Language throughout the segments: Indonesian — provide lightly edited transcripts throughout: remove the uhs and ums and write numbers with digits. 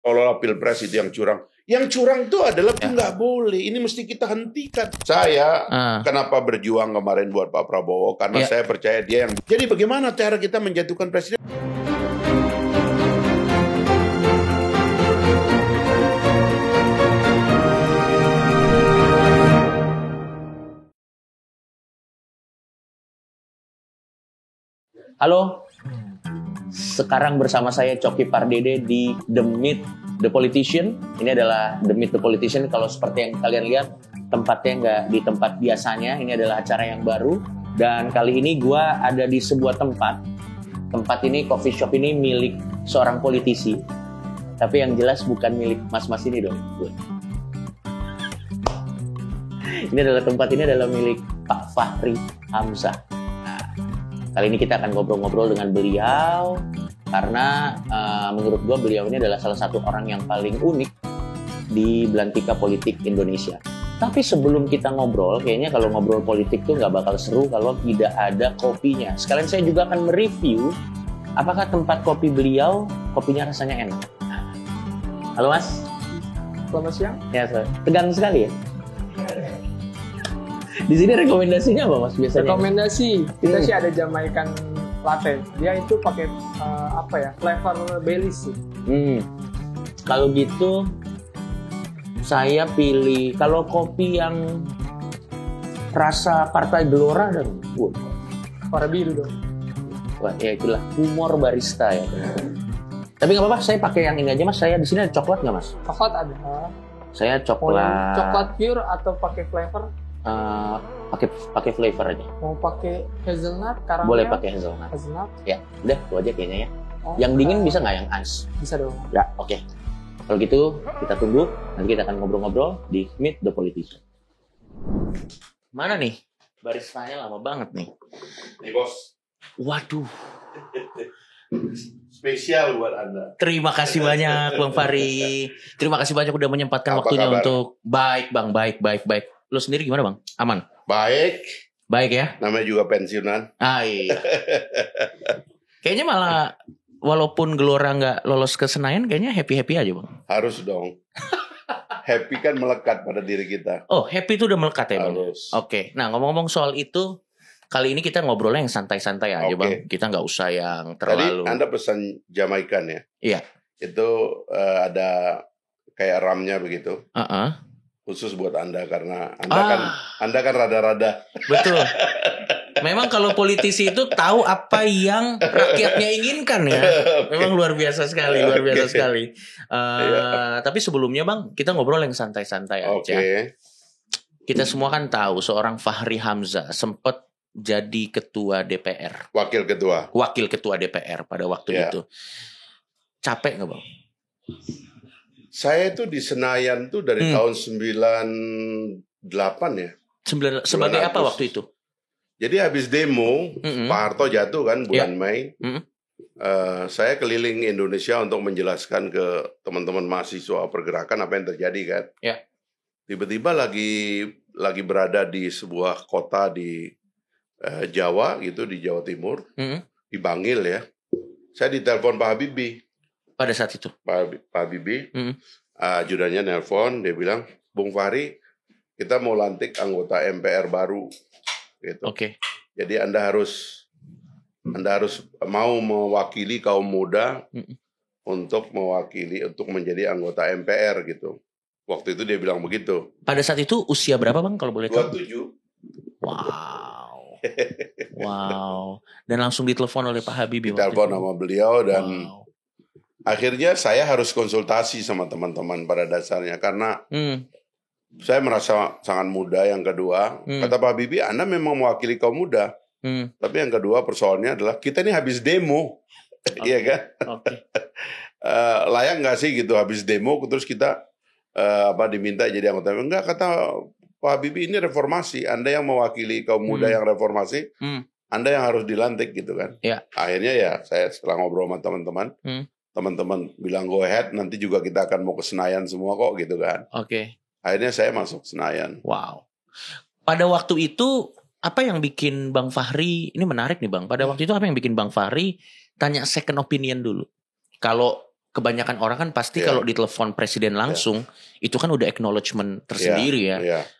Kalau pilpres itu yang curang. Yang curang itu adalah nggak boleh. Ini mesti kita hentikan. Saya kenapa berjuang kemarin buat Pak Prabowo? Karena saya percaya dia yang. Jadi bagaimana cara kita menjatuhkan presiden? Halo, sekarang bersama saya Coki Pardede di The Meet The Politician. Ini adalah The Meet The Politician. Kalau seperti yang kalian lihat, tempatnya nggak di tempat biasanya. Ini adalah acara yang baru. Dan kali ini gue ada di sebuah tempat. Tempat ini, coffee shop ini milik seorang politisi. Tapi yang jelas bukan milik mas-mas ini dong. Ini adalah milik Pak Fachri Hamzah. Kali ini kita akan ngobrol-ngobrol dengan beliau karena menurut gue beliau ini adalah salah satu orang yang paling unik di belantika politik Indonesia. Tapi sebelum kita ngobrol, kayaknya kalau ngobrol politik tuh nggak bakal seru kalau tidak ada kopinya. Sekalian saya juga akan mereview apakah tempat kopi beliau, kopinya rasanya enak. Halo Mas. Selamat siang. Ya, tegang sekali ya. Di sini rekomendasinya apa Mas biasanya? Rekomendasi kita sih ada Jamaican latte. Dia itu pakai flavor Baileys sih. Kalau gitu saya pilih kalau kopi yang rasa Partai Gelora dan warna biru dong. Wah, ya itulah humor barista ya. Tapi nggak apa-apa, saya pakai yang ini aja Mas. Saya di sini ada coklat nggak Mas? Coklat ada. Saya coklat. Coklat pure atau pakai flavor? Pakai flavor aja. Mau pakai hazelnut, karamel? Boleh pakai hazelnut. Ya, udah itu aja kayaknya ya. Yang dingin bisa nggak yang ice? Bisa dong. Ya, oke. Kalau gitu kita tunggu. Nanti kita akan ngobrol-ngobrol di Meet the Politician. Mana nih? Baristanya lama banget nih. Nih bos. Waduh. Spesial buat Anda. Terima kasih banyak Bang Fahri. Terima kasih banyak udah menyempatkan waktunya untuk baik Bang, baik. Lu sendiri gimana Bang? Aman? Baik ya? Namanya juga pensiunan. Iya. Kayaknya malah walaupun Gelora nggak lolos ke Senayan, kayaknya happy-happy aja Bang. Harus dong. Happy kan melekat pada diri kita. Oh, happy itu udah melekat ya Bang? Harus. Oke. Nah ngomong-ngomong soal itu, kali ini kita ngobrolnya yang santai-santai aja Bang. Kita nggak usah yang terlalu. Tadi Anda pesan Jamaican ya? Iya. Itu ada kayak ramnya begitu. Khusus buat Anda karena Anda kan rada-rada. Betul. Memang kalau politisi itu tahu apa yang rakyatnya inginkan ya. Memang luar biasa sekali. Tapi sebelumnya Bang, kita ngobrol yang santai-santai aja. Kita semua kan tahu seorang Fachri Hamzah sempat jadi ketua DPR. Wakil ketua DPR pada waktu itu. Capek nggak Bang? Saya itu di Senayan tuh dari tahun 98 ya. Sebagai apa waktu itu? Jadi habis demo, Pak Harto jatuh kan bulan Mei. Saya keliling Indonesia untuk menjelaskan ke teman-teman mahasiswa pergerakan apa yang terjadi kan. Tiba-tiba lagi berada di sebuah kota di Jawa gitu, di Jawa Timur, di Bangil ya. Saya ditelepon Pak Habibie. Pada saat itu Pak Habibie, ajudannya nelpon, dia bilang, Bung Fahri, kita mau lantik anggota MPR baru, gitu. Jadi Anda harus mau mewakili kaum muda untuk menjadi anggota MPR gitu. Waktu itu dia bilang begitu. Pada saat itu usia berapa Bang kalau boleh tahu? 27. Wow. Dan langsung ditelepon oleh Pak Habibie. Ditelepon sama beliau dan akhirnya saya harus konsultasi sama teman-teman pada dasarnya karena saya merasa sangat muda. Yang kedua, kata Pak Habibie, Anda memang mewakili kaum muda. Tapi yang kedua persoalannya adalah kita ini habis demo, iya kan? Layak nggak sih gitu habis demo terus kita diminta jadi anggota? Enggak, kata Pak Habibie, ini reformasi. Anda yang mewakili kaum muda yang reformasi, Anda yang harus dilantik gitu kan? Akhirnya ya saya setelah ngobrol sama teman-teman bilang go ahead, nanti juga kita akan mau ke Senayan semua kok gitu kan. Akhirnya saya masuk Senayan. Wow. Pada waktu itu apa yang bikin Bang Fahri, ini menarik nih Bang, pada waktu itu apa yang bikin Bang Fahri tanya second opinion dulu? Kalau kebanyakan orang kan pasti kalau ditelepon presiden langsung itu kan udah acknowledgement tersendiri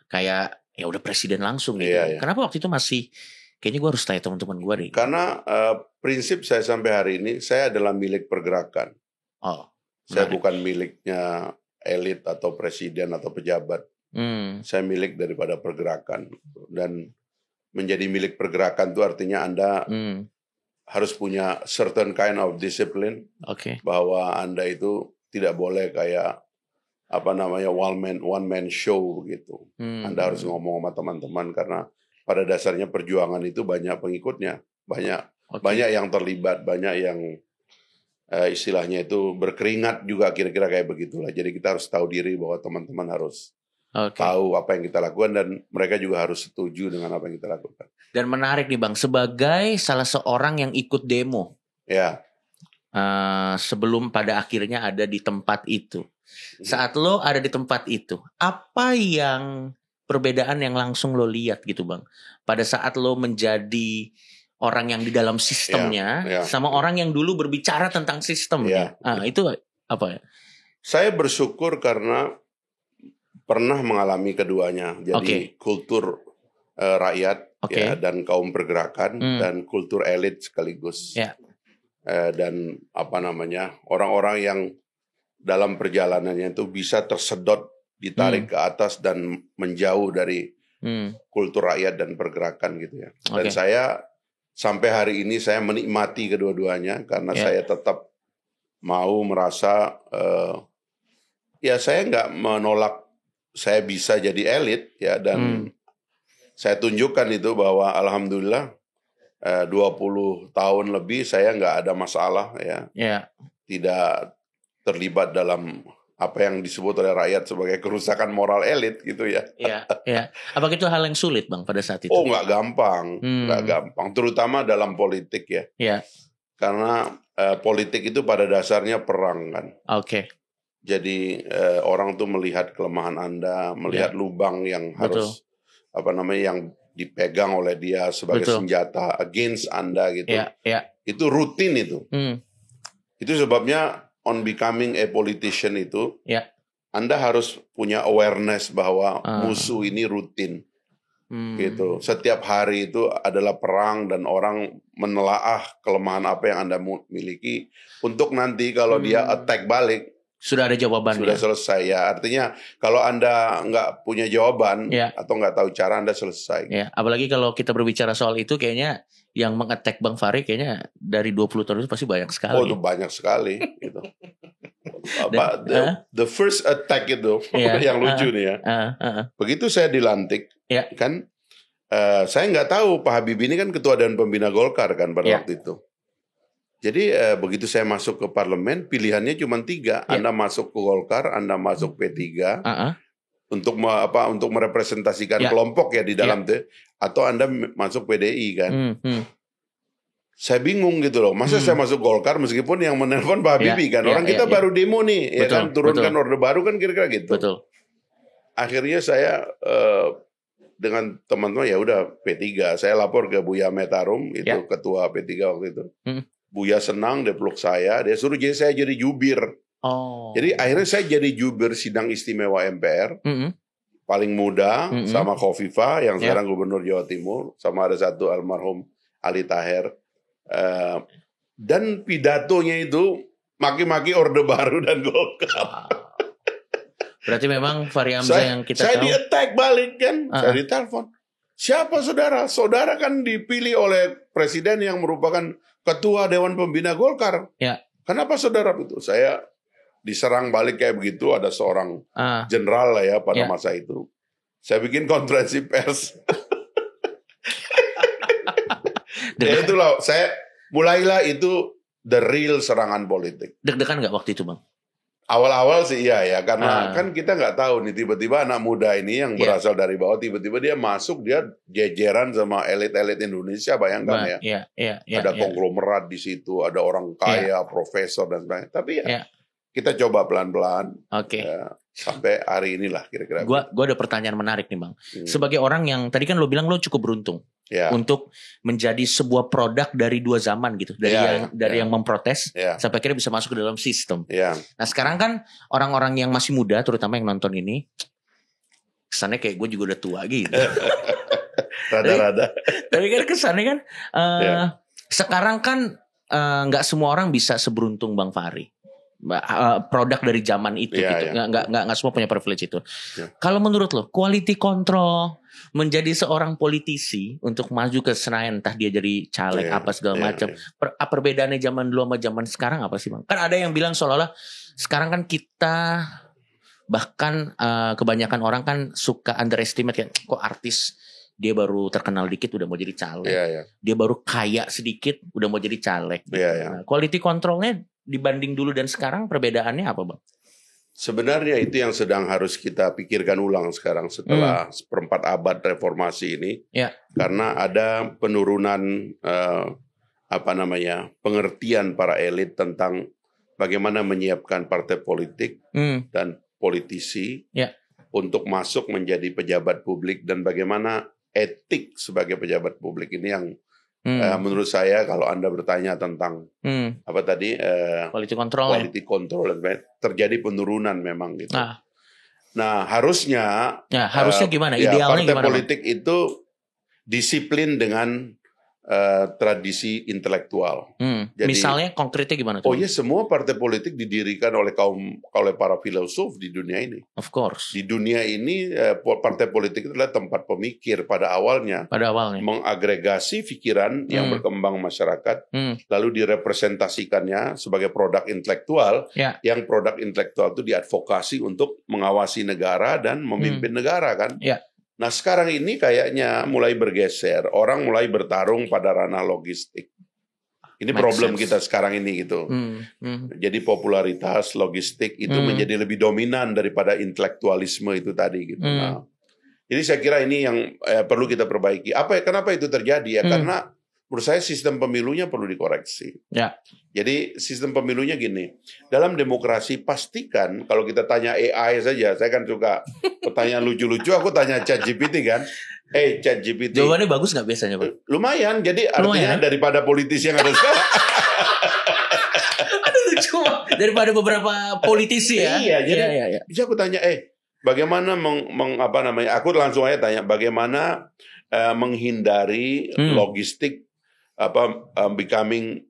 kayak ya udah presiden langsung gitu. Kenapa waktu itu masih kayaknya gue harus tanya teman-teman gue nih. Karena prinsip saya sampai hari ini saya adalah milik pergerakan. Saya bukan miliknya elit atau presiden atau pejabat. Saya milik daripada pergerakan. Dan menjadi milik pergerakan itu artinya Anda harus punya certain kind of discipline, bahwa Anda itu tidak boleh kayak one man show gitu. Anda harus ngomong sama teman-teman karena pada dasarnya perjuangan itu banyak pengikutnya, banyak yang terlibat, banyak yang istilahnya itu berkeringat juga, kira-kira kayak begitulah. Jadi kita harus tahu diri bahwa teman-teman harus tahu apa yang kita lakukan dan mereka juga harus setuju dengan apa yang kita lakukan. Dan menarik nih Bang, sebagai salah seorang yang ikut demo, sebelum pada akhirnya ada di tempat itu, saat lo ada di tempat itu, apa yang perbedaan yang langsung lo lihat gitu Bang, pada saat lo menjadi orang yang di dalam sistemnya sama orang yang dulu berbicara tentang sistemnya, itu apa ya? Saya bersyukur karena pernah mengalami keduanya. Jadi kultur rakyat dan kaum pergerakan dan kultur elit sekaligus. Dan orang-orang yang dalam perjalanannya itu bisa tersedot, ditarik ke atas dan menjauh dari kultur rakyat dan pergerakan gitu ya. Dan saya sampai hari ini saya menikmati kedua-duanya karena saya tetap mau merasa saya nggak menolak saya bisa jadi elit ya, dan saya tunjukkan itu bahwa alhamdulillah 20 tahun lebih saya nggak ada masalah tidak terlibat dalam apa yang disebut oleh rakyat sebagai kerusakan moral elit gitu ya. Apakah itu hal yang sulit Bang pada saat itu? Oh nggak gampang, terutama dalam politik ya. Karena politik itu pada dasarnya perang kan. Jadi orang tuh melihat kelemahan Anda, melihat lubang yang harus yang dipegang oleh dia sebagai senjata against Anda gitu. Itu rutin itu. Itu sebabnya on becoming a politician itu Anda harus punya awareness bahwa musuh ini rutin. Gitu. Setiap hari itu adalah perang dan orang menelaah kelemahan apa yang Anda miliki untuk nanti kalau dia attack balik sudah ada jawabannya. Sudah selesai ya. Artinya kalau Anda nggak punya jawaban atau nggak tahu cara, Anda selesai. Apalagi kalau kita berbicara soal itu, kayaknya yang mengattack Bang Fahri kayaknya dari 20 tahun itu pasti banyak sekali. Oh, itu banyak sekali. Gitu. The first attack itu yang lucu nih ya. Begitu saya dilantik, kan saya nggak tahu Pak Habibie ini kan ketua dan pembina Golkar kan pada waktu itu. Jadi begitu saya masuk ke parlemen, pilihannya cuma 3. Anda masuk ke Golkar, Anda masuk P3 untuk merepresentasikan kelompok ya di dalam itu, atau Anda masuk PDI kan. Saya bingung gitu loh. Masa saya masuk Golkar meskipun yang menelpon Pak Habibie kan. Orang kita baru demo nih, ya kan, turunkan orde baru kan, kira-kira gitu. Akhirnya saya dengan teman-teman ya udah P3. Saya lapor ke Buya Metarum, itu ketua P3 waktu itu. Buya senang, dia peluk saya, dia suruh saya jadi jubir. Jadi akhirnya saya jadi jubir sidang istimewa MPR, paling muda, sama Khofifah yang sekarang gubernur Jawa Timur, sama ada satu almarhum Ali Taher. Dan pidatonya itu maki-maki Orde Baru dan Golkar. Berarti memang Fahri Hamzah yang kita saya tahu. Saya di-attack balik kan, saya ditelepon. Siapa saudara? Saudara kan dipilih oleh presiden yang merupakan ketua Dewan Pembina Golkar. Kenapa saudara itu? Saya diserang balik kayak begitu. Ada seorang jenderal lah ya pada masa itu. Saya bikin konferensi pers. Ya itulah, saya mulailah itu the real serangan politik. Deg-degan nggak waktu itu Bang? Awal-awal sih iya ya, karena kan kita nggak tahu nih, tiba-tiba anak muda ini yang berasal dari bawah, tiba-tiba dia masuk, dia jejeran sama elit-elit Indonesia, bayangkan ada konglomerat di situ, ada orang kaya, profesor dan sebagainya. Tapi kita coba pelan-pelan. sampai hari inilah kira-kira. Gua ada pertanyaan menarik nih Bang. Sebagai orang yang tadi kan lo bilang lo cukup beruntung untuk menjadi sebuah produk dari dua zaman gitu, dari yang memprotes sampai akhirnya bisa masuk ke dalam sistem. Nah sekarang kan orang-orang yang masih muda, terutama yang nonton ini, kesannya kayak gue juga udah tua gitu. Rada-rada. Tapi kan kesannya kan sekarang kan nggak semua orang bisa seberuntung Bang Fahri. Produk dari zaman itu gitu. Nggak semua punya privilege itu. Kalau menurut lo quality control menjadi seorang politisi untuk maju ke Senayan, entah dia jadi caleg apa segala macam, perbedaannya zaman dulu sama zaman sekarang apa sih Bang? Kan ada yang bilang seolah-olah sekarang kan kita bahkan kebanyakan orang kan suka underestimate kan, kok artis dia baru terkenal dikit udah mau jadi caleg, dia baru kaya sedikit udah mau jadi caleg. Nah, quality controlnya dibanding dulu dan sekarang perbedaannya apa Bang? Sebenarnya itu yang sedang harus kita pikirkan ulang sekarang setelah seperempat abad reformasi ini, karena ada penurunan pengertian para elit tentang bagaimana menyiapkan partai politik dan politisi untuk masuk menjadi pejabat publik dan bagaimana etik sebagai pejabat publik ini yang menurut saya kalau Anda bertanya tentang quality control terjadi penurunan memang gitu. Nah harusnya gimana? Idealnya partai gimana? Politik itu disiplin dengan tradisi intelektual. Jadi, misalnya konkretnya gimana tuh? Semua partai politik didirikan oleh para filosof di dunia ini. Of course. Di dunia ini partai politik itu adalah tempat pemikir pada awalnya. Mengagregasi pikiran yang berkembang masyarakat, lalu direpresentasikannya sebagai produk intelektual. Yang produk intelektual itu diadvokasi untuk mengawasi negara dan memimpin negara kan. Nah sekarang ini kayaknya mulai bergeser, orang mulai bertarung pada ranah logistik. Ini problem kita sekarang ini gitu. Jadi popularitas logistik itu menjadi lebih dominan daripada intelektualisme itu tadi gitu. Nah, jadi saya kira ini yang perlu kita perbaiki. Kenapa itu terjadi? Karena menurut saya sistem pemilunya perlu dikoreksi. Jadi sistem pemilunya gini, dalam demokrasi pastikan kalau kita tanya AI saja, saya kan suka pertanyaan lucu-lucu, aku tanya ChatGPT kan, ChatGPT. Jawabannya bagus nggak biasanya Bang? Lumayan, jadi artinya daripada politisi yang ada sekarang. Aduh lucu, daripada beberapa politisi ya. Jadi bisa aku tanya, bagaimana aku langsung aja tanya, bagaimana menghindari logistik becoming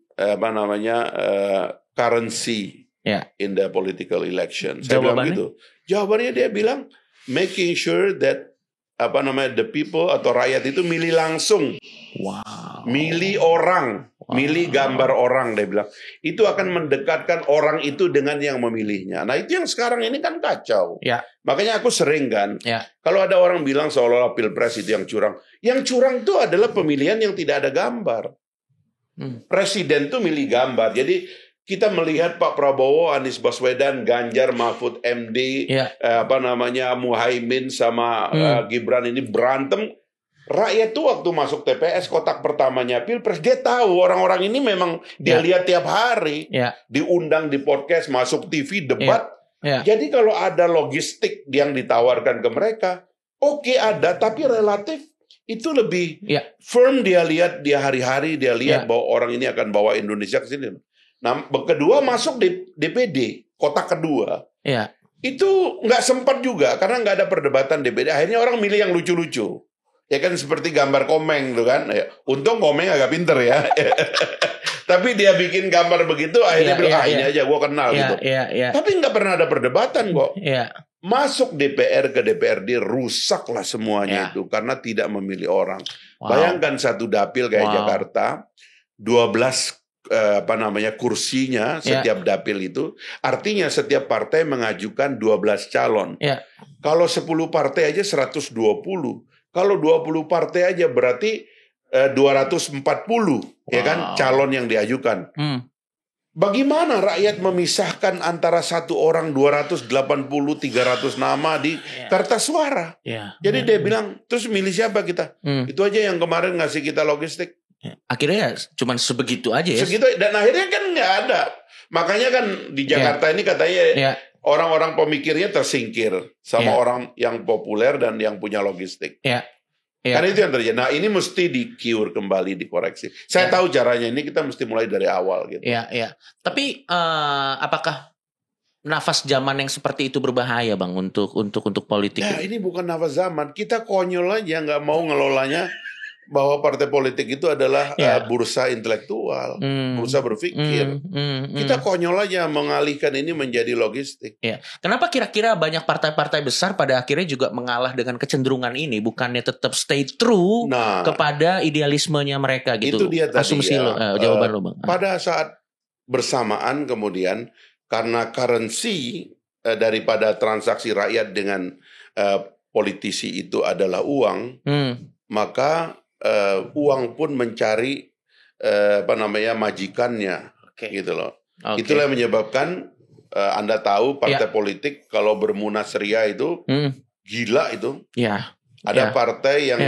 currency in the political election. Saya bilang gitu. Jawabannya dia bilang making sure that the people atau rakyat itu milih langsung. Milih orang, milih gambar orang, dia bilang. Itu akan mendekatkan orang itu dengan yang memilihnya. Nah, itu yang sekarang ini kan kacau. Makanya aku sering kan, kalau ada orang bilang seolah-olah Pilpres itu yang curang. Yang curang itu adalah pemilihan yang tidak ada gambar. Presiden tuh milih gambar. Jadi kita melihat Pak Prabowo, Anies Baswedan, Ganjar, Mahfud MD, Muhaimin sama Gibran ini berantem. Rakyat tuh waktu masuk TPS kotak pertamanya Pilpres, dia tahu orang-orang ini memang dia lihat tiap hari, diundang di podcast, masuk TV, debat. Jadi kalau ada logistik yang ditawarkan ke mereka, ada, tapi relatif itu lebih firm dia lihat, dia hari-hari dia lihat bahwa orang ini akan bawa Indonesia ke sini. Nah, kedua masuk di DPD, kotak kedua. Itu nggak sempat juga karena nggak ada perdebatan DPD. Akhirnya orang milih yang lucu-lucu. Ya kan seperti gambar Komeng tuh kan. Untung Komeng agak pinter ya. Tapi dia bikin gambar begitu akhirnya bilang ini aja gue kenal gitu. Tapi nggak pernah ada perdebatan kok. Masuk DPR ke DPRD rusaklah semuanya itu karena tidak memilih orang. Bayangkan satu dapil kayak Jakarta, 12 kursinya setiap dapil itu, artinya setiap partai mengajukan 12 calon. Kalau 10 partai aja 120. Kalau 20 partai aja berarti 240 ya kan calon yang diajukan. Bagaimana rakyat memisahkan antara satu orang 280, 300 nama di kertas suara? Jadi dia bilang, terus milih siapa kita? Itu aja yang kemarin ngasih kita logistik. Akhirnya cuma sebegitu aja ya? Segitu, dan akhirnya kan nggak ada. Makanya kan di Jakarta ini katanya orang-orang pemikirnya tersingkir sama orang yang populer dan yang punya logistik. Karena itu yang terjadi. Nah, ini mesti di-cure kembali, dikoreksi. Saya tahu caranya, ini kita mesti mulai dari awal gitu. Tapi apakah nafas zaman yang seperti itu berbahaya, Bang, untuk politik? Ya, ini bukan nafas zaman. Kita konyol aja nggak mau ngelolanya bahwa partai politik itu adalah bursa intelektual, bursa berpikir. Kita konyol aja mengalihkan ini menjadi logistik. Kenapa kira-kira banyak partai-partai besar pada akhirnya juga mengalah dengan kecenderungan ini, bukannya tetap stay true kepada idealismenya mereka gitu? Itu dia tadi. Asumsi lo, jawaban lo, Bang. Pada saat bersamaan kemudian karena currency daripada transaksi rakyat dengan politisi itu adalah uang, maka uang pun mencari majikannya, gitu loh. Itulah yang menyebabkan Anda tahu partai politik kalau bermunas ria itu gila itu. Ada partai yang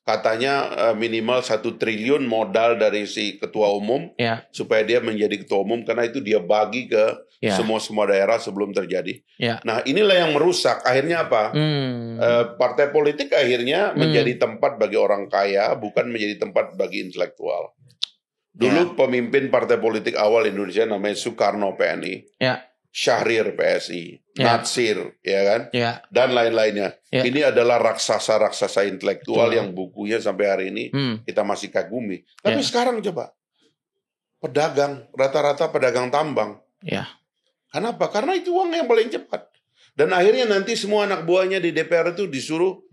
katanya minimal 1 triliun modal dari si ketua umum supaya dia menjadi ketua umum, karena itu dia bagi ke semua daerah sebelum terjadi. Nah, inilah yang merusak. Akhirnya apa? Partai politik akhirnya menjadi tempat bagi orang kaya, bukan menjadi tempat bagi intelektual. Dulu pemimpin partai politik awal Indonesia namanya Soekarno PNI, Syahrir PSI, Natsir, ya kan, dan lain-lainnya. Ini adalah raksasa-raksasa intelektual yang bukunya sampai hari ini kita masih kagumi. Tapi sekarang coba, pedagang, rata-rata pedagang tambang. Kenapa? Karena itu uang yang paling cepat. Dan akhirnya nanti semua anak buahnya di DPR itu disuruh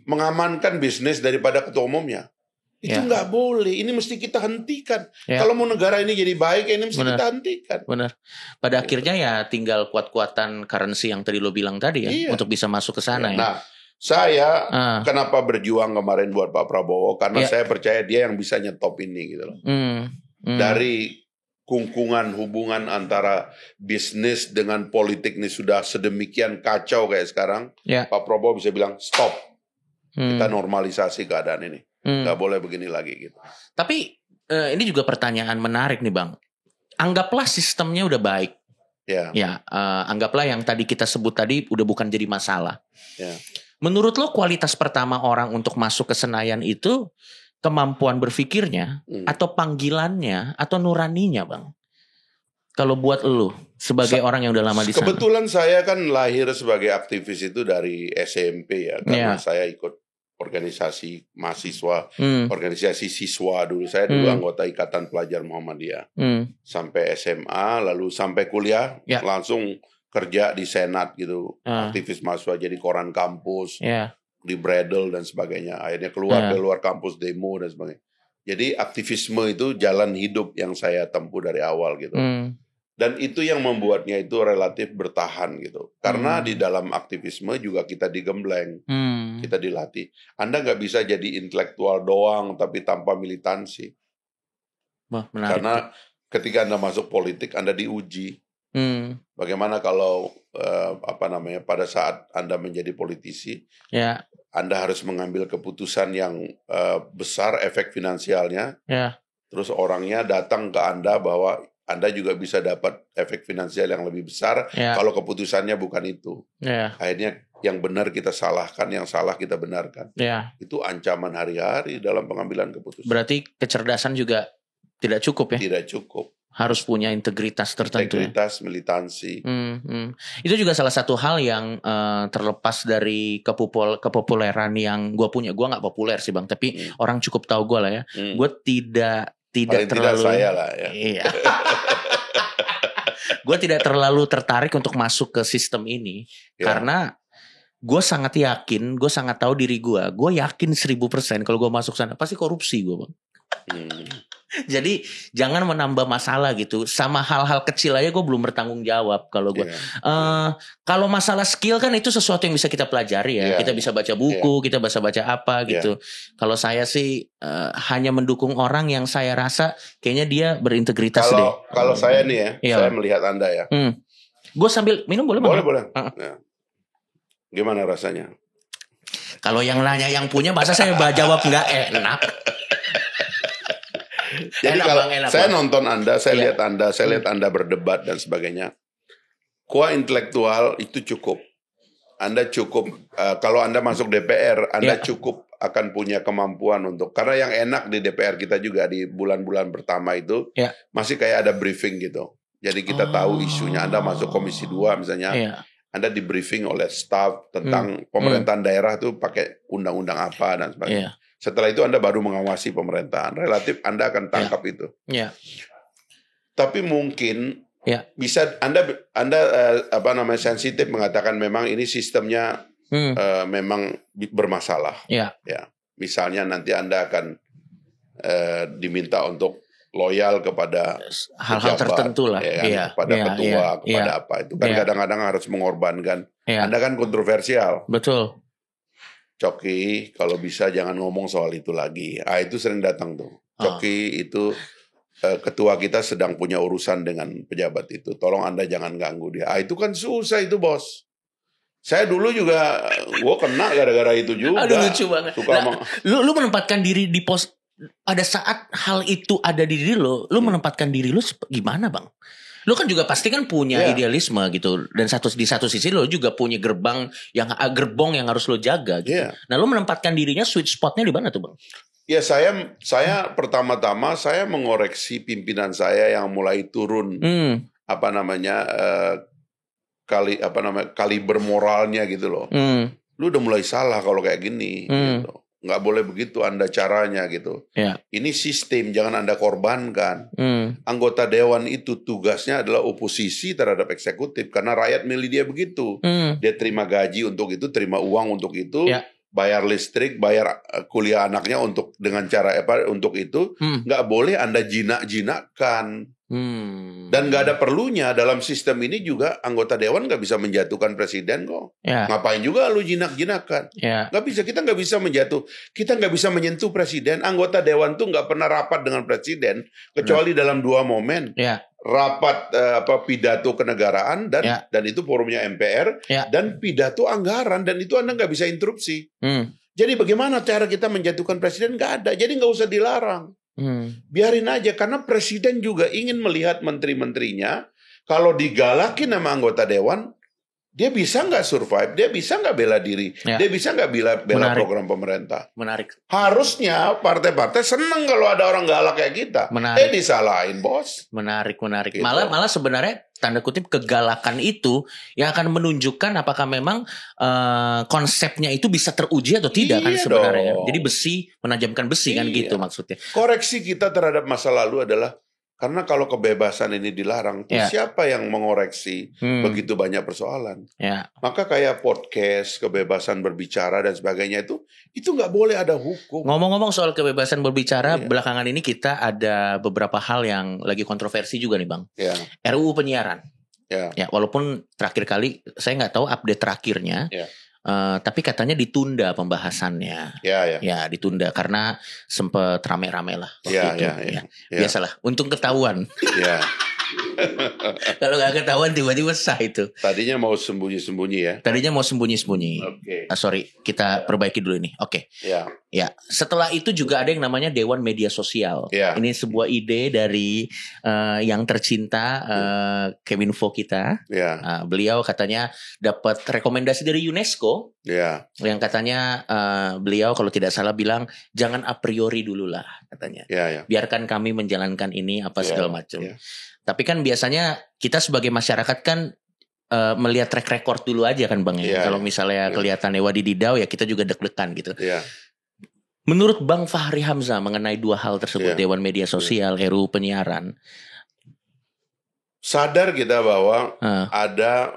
mengamankan bisnis daripada ketua umumnya. Itu nggak boleh. Ini mesti kita hentikan. Kalau mau negara ini jadi baik, ini mesti kita hentikan. Benar. Pada akhirnya ya tinggal kuat-kuatan currency yang tadi lo bilang tadi ya, untuk bisa masuk ke sana. Nah, saya kenapa berjuang kemarin buat Pak Prabowo? Karena saya percaya dia yang bisa nyetop ini gitu loh. Dari kungkungan hubungan antara bisnis dengan politik ini sudah sedemikian kacau kayak sekarang, Pak Prabowo bisa bilang stop, kita normalisasi keadaan ini, nggak boleh begini lagi gitu. Tapi ini juga pertanyaan menarik nih, Bang. Anggaplah sistemnya udah baik, anggaplah yang tadi kita sebut tadi udah bukan jadi masalah. Menurut lo kualitas pertama orang untuk masuk ke Senayan itu kemampuan berpikirnya, atau panggilannya, atau nuraninya, Bang? Kalau buat lo sebagai orang yang udah lama di sana. Kebetulan saya kan lahir sebagai aktivis itu dari SMP ya, karena saya ikut organisasi mahasiswa, organisasi siswa dulu. Saya dulu anggota Ikatan Pelajar Muhammadiyah sampai SMA, lalu sampai kuliah langsung kerja di Senat gitu, aktivis mahasiswa, jadi koran kampus. Di Bredel dan sebagainya. Akhirnya keluar kampus demo dan sebagainya. Jadi aktivisme itu jalan hidup yang saya tempuh dari awal gitu. Dan itu yang membuatnya itu relatif bertahan gitu. Karena di dalam aktivisme juga kita digembleng, kita dilatih. Anda nggak bisa jadi intelektual doang tapi tanpa militansi. Karena ketika Anda masuk politik, Anda diuji. Bagaimana kalau pada saat Anda menjadi politisi, Anda harus mengambil keputusan yang besar, efek finansialnya, terus orangnya datang ke Anda bahwa Anda juga bisa dapat efek finansial yang lebih besar kalau keputusannya bukan itu. Akhirnya yang benar kita salahkan, yang salah kita benarkan. Itu ancaman hari-hari dalam pengambilan keputusan. Berarti kecerdasan juga tidak cukup ya? Tidak cukup. Harus punya integritas tertentu. Integritas, militansi. Itu juga salah satu hal yang terlepas dari kepopuleran yang gue punya. Gue nggak populer sih, Bang, tapi orang cukup tahu gue lah ya. Gue tidak paling terlalu. Tidak saya lah ya. Iya. Gue tidak terlalu tertarik untuk masuk ke sistem ini karena gue sangat yakin, gue sangat tahu diri gue. Gue yakin 1000% kalau gue masuk sana pasti korupsi gue, Bang. Jadi jangan menambah masalah gitu. Sama hal-hal kecil aja gue belum bertanggung jawab kalau gue. Kalau masalah skill kan itu sesuatu yang bisa kita pelajari ya. Kita bisa baca buku, kita bisa baca apa gitu. Kalau saya sih hanya mendukung orang yang saya rasa kayaknya dia berintegritas deh. Kalau saya nih ya, saya melihat Anda ya. Gue sambil minum boleh? Boleh. Gimana rasanya? Kalau yang nanya yang punya, masa saya jawab nggak enak? Jadi kalau saya nonton Anda, saya lihat Anda berdebat dan sebagainya. Kuah intelektual itu cukup. Anda cukup, kalau Anda masuk DPR, Anda cukup akan punya kemampuan untuk, karena yang enak di DPR kita juga di bulan-bulan pertama itu, masih kayak ada briefing gitu. Jadi kita tahu isunya, Anda masuk Komisi 2 misalnya, Anda di briefing oleh staf tentang pemerintahan daerah itu pakai undang-undang apa dan sebagainya. Setelah itu Anda baru mengawasi pemerintahan, relatif Anda akan tangkap itu. Tapi mungkin bisa Anda sensitif mengatakan memang ini sistemnya memang bermasalah. Ya, misalnya nanti Anda akan diminta untuk loyal kepada hal-hal tertentu lah, kepada ketua, kepada apa itu kan kadang-kadang harus mengorbankan. Anda kan kontroversial. Betul. Coki, kalau bisa jangan ngomong soal itu lagi. Itu sering datang tuh. Coki itu ketua kita sedang punya urusan dengan pejabat itu. Tolong Anda jangan ganggu dia. Itu kan susah itu, bos. Saya dulu juga, gue kena gara-gara itu juga. Aduh, lucu banget. Lu menempatkan diri di pos, ada saat hal itu ada di diri lu menempatkan diri lu gimana, Bang? Lu kan juga pasti kan punya idealisme gitu, dan di satu sisi lu juga punya gerbong yang harus lu jaga gitu. Nah, lu menempatkan dirinya sweet spotnya di mana tuh, Bang? Ya, saya pertama-tama saya mengoreksi pimpinan saya yang mulai turun kaliber moralnya gitu loh. Lu udah mulai salah kalau kayak gini gitu. Nggak boleh begitu Anda caranya gitu. Ini sistem, jangan Anda korbankan. Anggota dewan itu tugasnya adalah oposisi terhadap eksekutif karena rakyat milih dia begitu. Dia terima gaji untuk itu, terima uang untuk itu, bayar listrik, bayar kuliah anaknya dengan cara untuk itu. Nggak boleh Anda jinak-jinakkan. Dan nggak ada perlunya dalam sistem ini juga anggota dewan nggak bisa menjatuhkan presiden kok. Ngapain juga lu jinak-jinakan? Nggak bisa, kita nggak bisa kita nggak bisa menyentuh presiden. Anggota dewan tuh nggak pernah rapat dengan presiden kecuali dalam 2 momen. Rapat pidato kenegaraan dan itu forumnya MPR dan pidato anggaran, dan itu Anda nggak bisa interupsi. Jadi bagaimana cara kita menjatuhkan presiden? Nggak ada. Jadi nggak usah dilarang. Biarin aja, karena presiden juga ingin melihat menteri-menterinya kalau digalakin sama anggota dewan, dia bisa nggak survive, dia bisa nggak bela diri, dia bisa nggak bela program pemerintah. Menarik. Harusnya partai-partai seneng kalau ada orang galak kayak kita. Disalahin, bos. Menarik. Gitu. Malah sebenarnya tanda kutip kegalakan itu yang akan menunjukkan apakah memang konsepnya itu bisa teruji atau tidak kan sebenarnya. Jadi menajamkan besi kan gitu maksudnya. Koreksi kita terhadap masa lalu adalah karena kalau kebebasan ini dilarang, siapa yang mengoreksi begitu banyak persoalan? Maka kayak podcast, kebebasan berbicara dan sebagainya itu nggak boleh ada hukum. Ngomong-ngomong soal kebebasan berbicara, belakangan ini kita ada beberapa hal yang lagi kontroversi juga nih, Bang. RUU penyiaran. Walaupun terakhir kali saya nggak tahu update terakhirnya. Tapi katanya ditunda pembahasannya. Ya, ditunda karena sempat rame-rame lah waktu itu. Biasalah, untung ketahuan. Kalau nggak ketahuan tiba-tiba sah itu. Tadinya mau sembunyi-sembunyi ya. Sorry, kita perbaiki dulu ini. Ya, setelah itu juga ada yang namanya Dewan Media Sosial. Ini sebuah ide dari yang tercinta Keminfo kita. Beliau katanya dapat rekomendasi dari UNESCO. Yang katanya beliau kalau tidak salah bilang jangan a priori dulu lah katanya. Biarkan kami menjalankan ini segala macam. Tapi kan biasanya kita sebagai masyarakat kan melihat track record dulu aja kan, Bang ya. Kalau misalnya kelihatannya wadididau ya kita juga deg-degan gitu. Menurut Bang Fahri Hamzah mengenai 2 hal tersebut, Dewan Media Sosial, RUU penyiaran. Sadar kita bahwa ada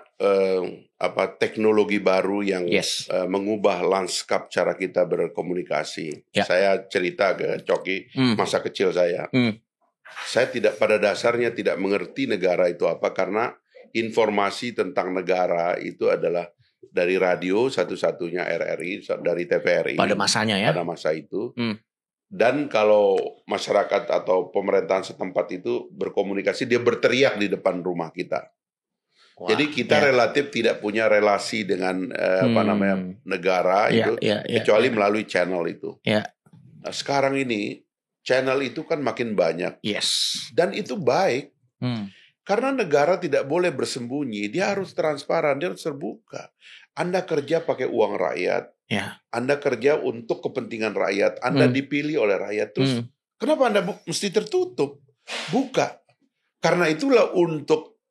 teknologi baru yang mengubah lanskap cara kita berkomunikasi. Saya cerita ke Coki masa kecil saya. Saya pada dasarnya tidak mengerti negara itu apa, karena informasi tentang negara itu adalah dari radio satu-satunya RRI, dari TVRI. Pada masanya ya? Pada masa itu. Dan kalau masyarakat atau pemerintahan setempat itu berkomunikasi, dia berteriak di depan rumah kita. Jadi kita relatif tidak punya relasi dengan negara kecuali melalui channel itu. Nah, sekarang ini channel itu kan makin banyak. Dan itu baik. Karena negara tidak boleh bersembunyi, dia harus transparan, dia harus terbuka. Anda kerja pakai uang rakyat, Anda kerja untuk kepentingan rakyat, Anda dipilih oleh rakyat. Terus kenapa Anda mesti tertutup? Buka. Karena itulah untuk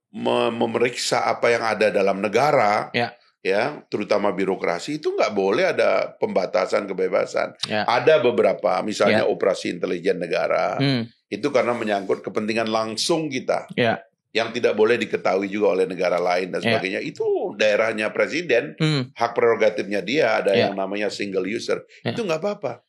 memeriksa apa yang ada dalam negara, ya, terutama birokrasi, itu nggak boleh ada pembatasan kebebasan. Ada beberapa, misalnya operasi intelijen negara, itu karena menyangkut kepentingan langsung kita. Yang tidak boleh diketahui juga oleh negara lain dan sebagainya. Itu daerahnya presiden, hak prerogatifnya dia, ada yang namanya single user. Itu nggak apa-apa.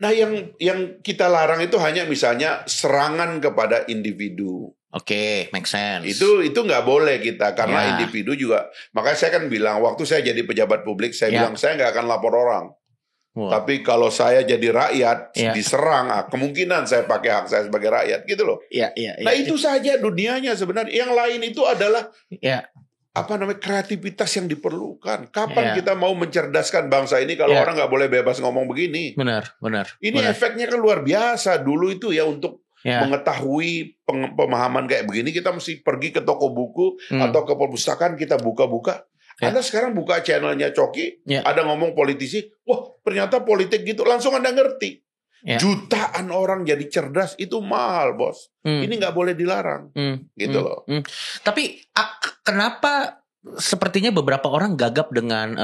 Nah, yang kita larang itu hanya misalnya serangan kepada individu. Oke, make sense. Itu nggak boleh kita, karena individu juga. Makanya saya kan bilang, waktu saya jadi pejabat publik, saya bilang saya nggak akan lapor orang. Tapi kalau saya jadi rakyat diserang, kemungkinan saya pakai hak saya sebagai rakyat, gitu loh. Nah, itu saja dunianya sebenarnya. Yang lain itu adalah kreativitas yang diperlukan. Kapan kita mau mencerdaskan bangsa ini kalau orang nggak boleh bebas ngomong begini? Benar. Ini efeknya kan luar biasa. Dulu itu ya untuk mengetahui pemahaman kayak begini, kita mesti pergi ke toko buku atau ke perpustakaan, kita buka-buka. Anda sekarang buka channelnya Coki, ada ngomong politisi, wah ternyata politik gitu, langsung Anda ngerti. Jutaan orang jadi cerdas, itu mahal, bos. Ini nggak boleh dilarang, gitu loh. Tapi kenapa sepertinya beberapa orang gagap dengan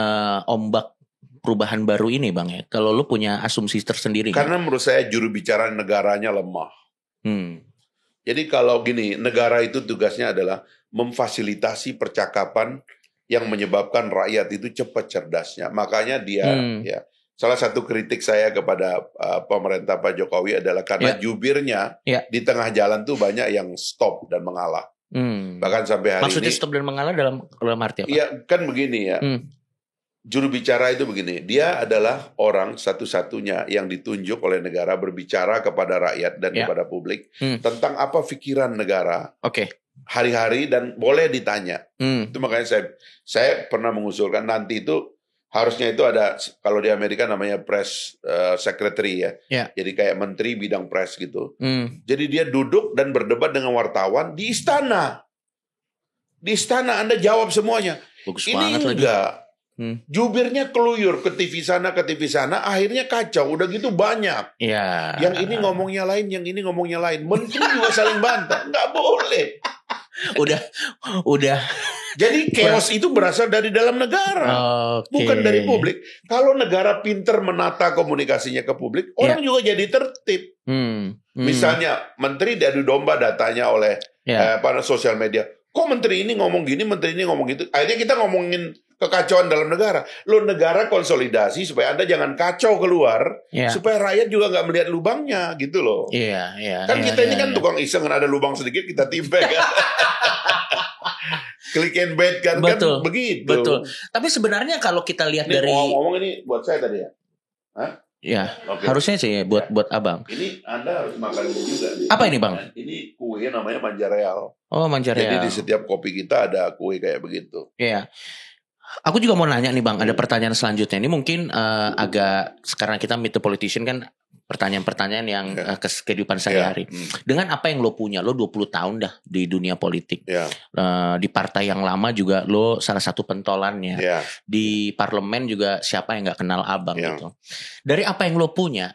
ombak perubahan baru ini, Bang? Ya, kalau lu punya asumsi tersendiri. Karena menurut saya juru bicara negaranya lemah. Jadi kalau gini, negara itu tugasnya adalah memfasilitasi percakapan yang menyebabkan rakyat itu cepat cerdasnya. Makanya dia, salah satu kritik saya kepada pemerintah Pak Jokowi adalah karena jubirnya di tengah jalan tuh banyak yang stop dan mengalah. Bahkan sampai hari Maksudnya ini. Stop dan mengalah dalam arti apa? Iya, kan begini ya. Juru bicara itu begini, dia adalah orang satu-satunya yang ditunjuk oleh negara berbicara kepada rakyat dan kepada publik tentang apa pikiran negara. Hari-hari dan boleh ditanya. Itu makanya saya pernah mengusulkan nanti itu harusnya itu ada, kalau di Amerika namanya press secretary ya. Jadi kayak menteri bidang press gitu. Jadi dia duduk dan berdebat dengan wartawan di istana. Di istana Anda jawab semuanya. Bagus ini banget enggak. Jubirnya keluyur ke TV sana, akhirnya kacau. Udah gitu banyak. Yang ini ngomongnya lain, yang ini ngomongnya lain. Menteri juga saling bantah. Nggak boleh. Udah. Jadi chaos itu berasal dari dalam negara, bukan dari publik. Kalau negara pinter menata komunikasinya ke publik, orang juga jadi tertib. Misalnya menteri diadu domba datanya oleh pada sosial media. Kok menteri ini ngomong gini, menteri ini ngomong gitu. Akhirnya kita ngomongin kekacauan dalam negara. Lo negara konsolidasi supaya Anda jangan kacau keluar, supaya rakyat juga nggak melihat lubangnya, gitu loh. Kan kita ini kan tukang iseng, ada lubang sedikit kita timpek kan. Click and bait kan, betul, kan begitu. Betul. Tapi sebenarnya kalau kita lihat ini dari ngomong ini buat saya tadi ya. Hah? Ya, harusnya sih buat Abang. Ini Anda harus makan ini juga. Apa ini, Bang? Ini kue namanya manja real. Oh, manja real. Jadi di setiap kopi kita ada kue kayak begitu. Iya. Aku juga mau nanya nih, Bang, ada pertanyaan selanjutnya. Ini mungkin agak, sekarang kita meet the politician kan, pertanyaan-pertanyaan yang kehidupan sehari-hari. Dengan apa yang lo punya, lo 20 tahun dah di dunia politik. Di partai yang lama juga lo salah satu pentolannya. Di parlemen juga siapa yang gak kenal Abang gitu. Dari apa yang lo punya,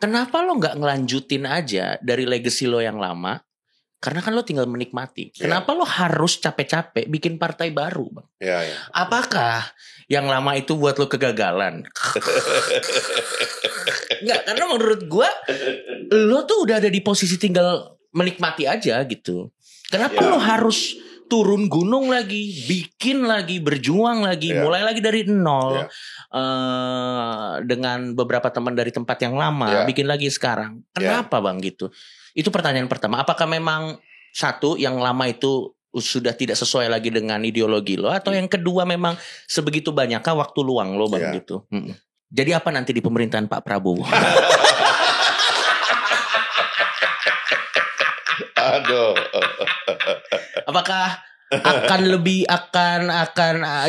kenapa lo gak ngelanjutin aja dari legacy lo yang lama? Karena kan lo tinggal menikmati. Kenapa lo harus capek-capek bikin partai baru, Bang? Apakah yang lama itu buat lo kegagalan? Enggak, karena menurut gue lo tuh udah ada di posisi tinggal menikmati aja gitu. Kenapa lo harus turun gunung lagi, bikin lagi, berjuang lagi, mulai lagi dari nol, dengan beberapa teman dari tempat yang lama, bikin lagi sekarang? Kenapa Bang gitu? Itu pertanyaan pertama. Apakah memang satu yang lama itu sudah tidak sesuai lagi dengan ideologi lo, atau yang kedua memang sebegitu banyakkah waktu luang lo Bang gitu? Jadi apa nanti di pemerintahan Pak Prabowo? Aduh. Apakah akan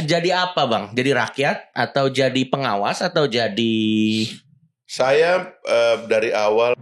jadi apa Bang? Jadi rakyat atau jadi pengawas atau jadi? Saya dari awal